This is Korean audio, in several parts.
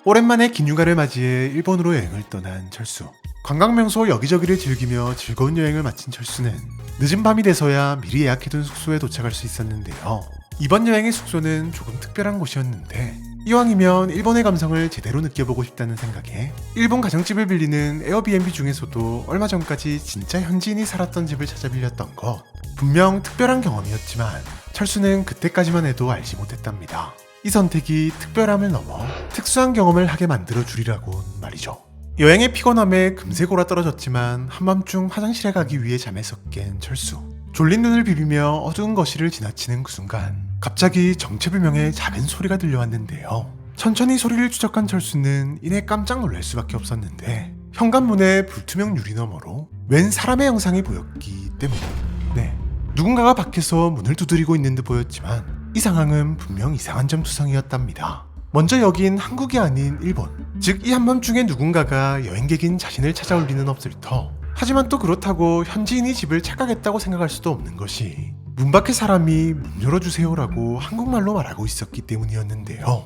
오랜만에 긴 휴가를 맞이해 일본으로 여행을 떠난 철수. 관광명소 여기저기를 즐기며 즐거운 여행을 마친 철수는 늦은 밤이 돼서야 미리 예약해둔 숙소에 도착할 수 있었는데요. 이번 여행의 숙소는 조금 특별한 곳이었는데 이왕이면 일본의 감성을 제대로 느껴보고 싶다는 생각에 일본 가정집을 빌리는 에어비앤비 중에서도 얼마 전까지 진짜 현지인이 살았던 집을 찾아 빌렸던 것. 분명 특별한 경험이었지만 철수는 그때까지만 해도 알지 못했답니다. 이 선택이 특별함을 넘어 특수한 경험을 하게 만들어 주리라고 말이죠. 여행의 피곤함에 금세 골아떨어졌지만 한밤중 화장실에 가기 위해 잠에서 깬 철수. 졸린 눈을 비비며 어두운 거실을 지나치는 그 순간 갑자기 정체불명의 작은 소리가 들려왔는데요. 천천히 소리를 추적한 철수는 이내 깜짝 놀랄 수밖에 없었는데 현관문의 불투명 유리 너머로 웬 사람의 형상이 보였기 때문. 누군가가 밖에서 문을 두드리고 있는 듯 보였지만 이 상황은 분명 이상한 점 투성이었답니다. 먼저 여긴 한국이 아닌 일본, 즉 이 한밤중에 누군가가 여행객인 자신을 찾아올 리는 없을 터. 하지만 또 그렇다고 현지인이 집을 착각했다고 생각할 수도 없는 것이 문 밖에 사람이 문 열어주세요라고 한국말로 말하고 있었기 때문이었는데요.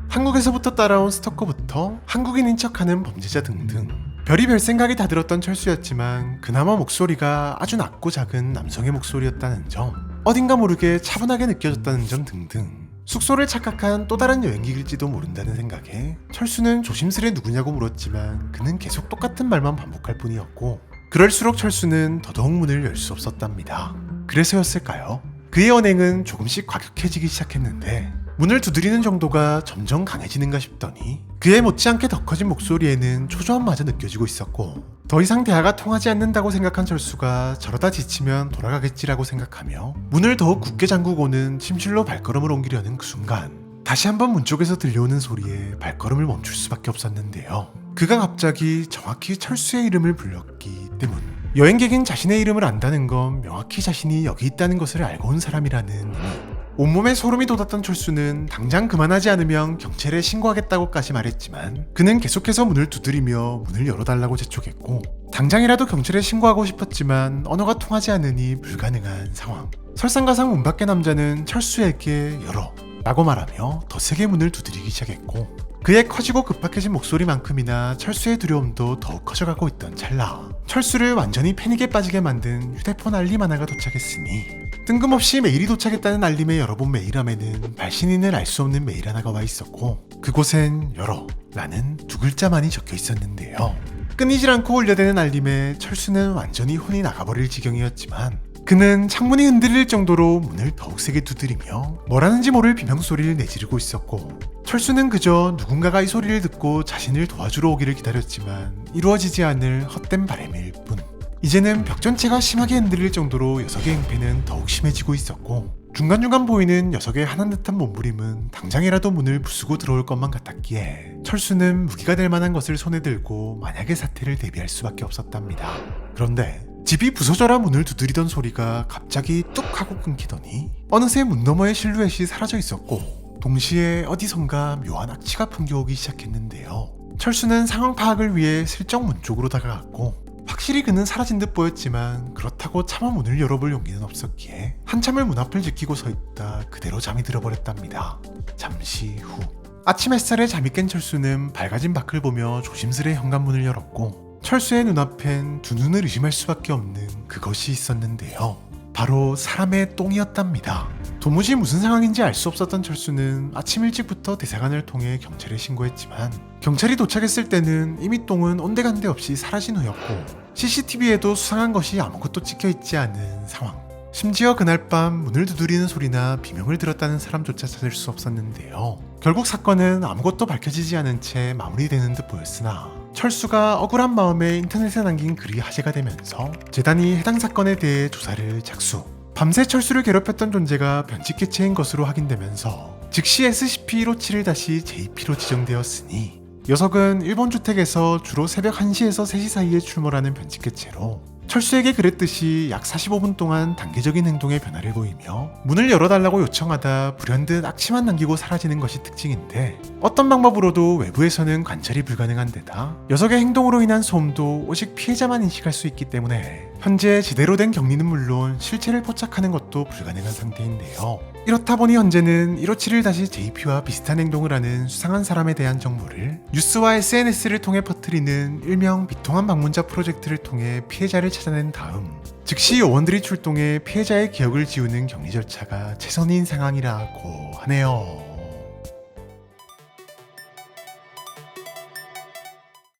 한국에서부터 따라온 스토커부터 한국인인 척하는 범죄자 등등 별의별 생각이 다 들었던 철수였지만 그나마 목소리가 아주 낮고 작은 남성의 목소리였다는 점, 어딘가 모르게 차분하게 느껴졌다는 점 등등 숙소를 착각한 또 다른 여행객일지도 모른다는 생각에 철수는 조심스레 누구냐고 물었지만 그는 계속 똑같은 말만 반복할 뿐이었고 그럴수록 철수는 더더욱 문을 열 수 없었답니다. 그래서였을까요? 그의 언행은 조금씩 과격해지기 시작했는데 문을 두드리는 정도가 점점 강해지는가 싶더니 그에 못지않게 더 커진 목소리에는 초조함마저 느껴지고 있었고 더 이상 대화가 통하지 않는다고 생각한 철수가 저러다 지치면 돌아가겠지라고 생각하며 문을 더욱 굳게 잠그고는 침실로 발걸음을 옮기려는 그 순간 다시 한번 문 쪽에서 들려오는 소리에 발걸음을 멈출 수밖에 없었는데요. 그가 갑자기 정확히 철수의 이름을 불렀기 때문. 여행객인 자신의 이름을 안다는 건 명확히 자신이 여기 있다는 것을 알고 온 사람이라는 의미. 온몸에 소름이 돋았던 철수는 당장 그만하지 않으면 경찰에 신고하겠다고까지 말했지만 그는 계속해서 문을 두드리며 문을 열어달라고 재촉했고 당장이라도 경찰에 신고하고 싶었지만 언어가 통하지 않으니 불가능한 상황. 설상가상 문 밖의 남자는 철수에게 열어 라고 말하며 더 세게 문을 두드리기 시작했고 그의 커지고 급박해진 목소리만큼이나 철수의 두려움도 더욱 커져가고 있던 찰나 철수를 완전히 패닉에 빠지게 만든 휴대폰 알림 하나가 도착했으니 뜬금없이 메일이 도착했다는 알림의 여러 번 메일함에는 발신인을 알 수 없는 메일 하나가 와 있었고 그곳엔 열어 라는 두 글자만이 적혀 있었는데요. 끊이질 않고 울려대는 알림에 철수는 완전히 혼이 나가버릴 지경이었지만 그는 창문이 흔들릴 정도로 문을 더욱 세게 두드리며 뭐라는지 모를 비명소리를 내지르고 있었고 철수는 그저 누군가가 이 소리를 듣고 자신을 도와주러 오기를 기다렸지만 이루어지지 않을 헛된 바람일 뿐. 이제는 벽 전체가 심하게 흔들릴 정도로 녀석의 행패는 더욱 심해지고 있었고 중간중간 보이는 녀석의 하난 듯한 몸부림은 당장이라도 문을 부수고 들어올 것만 같았기에 철수는 무기가 될 만한 것을 손에 들고 만약의 사태를 대비할 수밖에 없었답니다. 그런데 집이 부서져라 문을 두드리던 소리가 갑자기 뚝 하고 끊기더니 어느새 문 너머의 실루엣이 사라져 있었고 동시에 어디선가 묘한 악취가 풍겨오기 시작했는데요. 철수는 상황 파악을 위해 슬쩍 문 쪽으로 다가갔고 확실히 그는 사라진 듯 보였지만 그렇다고 차마 문을 열어볼 용기는 없었기에 한참을 문 앞을 지키고 서 있다 그대로 잠이 들어버렸답니다. 잠시 후 아침 햇살에 잠이 깬 철수는 밝아진 밖을 보며 조심스레 현관문을 열었고 철수의 눈앞엔 두 눈을 의심할 수밖에 없는 그것이 있었는데요. 바로 사람의 똥이었답니다. 도무지 무슨 상황인지 알 수 없었던 철수는 아침 일찍부터 대사관을 통해 경찰에 신고했지만 경찰이 도착했을 때는 이미 똥은 온데간데 없이 사라진 후였고 CCTV에도 수상한 것이 아무것도 찍혀있지 않은 상황. 심지어 그날 밤 문을 두드리는 소리나 비명을 들었다는 사람조차 찾을 수 없었는데요. 결국 사건은 아무것도 밝혀지지 않은 채 마무리되는 듯 보였으나 철수가 억울한 마음에 인터넷에 남긴 글이 화제가 되면서 재단이 해당 사건에 대해 조사를 착수. 밤새 철수를 괴롭혔던 존재가 변직 개체인 것으로 확인되면서 즉시 SCP-157-JP로 지정되었으니 녀석은 일본 주택에서 주로 새벽 1시에서 3시 사이에 출몰하는 변직 개체로 철수에게 그랬듯이 약 45분 동안 단계적인 행동에 변화를 보이며 문을 열어달라고 요청하다 불현듯 악취만 남기고 사라지는 것이 특징인데, 어떤 방법으로도 외부에서는 관찰이 불가능한 데다 녀석의 행동으로 인한 소음도 오직 피해자만 인식할 수 있기 때문에 현재 제대로 된 격리는 물론 실체를 포착하는 것도 불가능한 상태인데요. 이렇다 보니 현재는 157을 다시 JP와 비슷한 행동을 하는 수상한 사람에 대한 정보를 뉴스와 SNS를 통해 퍼뜨리는 일명 비통한 방문자 프로젝트를 통해 피해자를 찾아낸 다음 즉시 요원들이 출동해 피해자의 기억을 지우는 격리 절차가 최선인 상황이라고 하네요.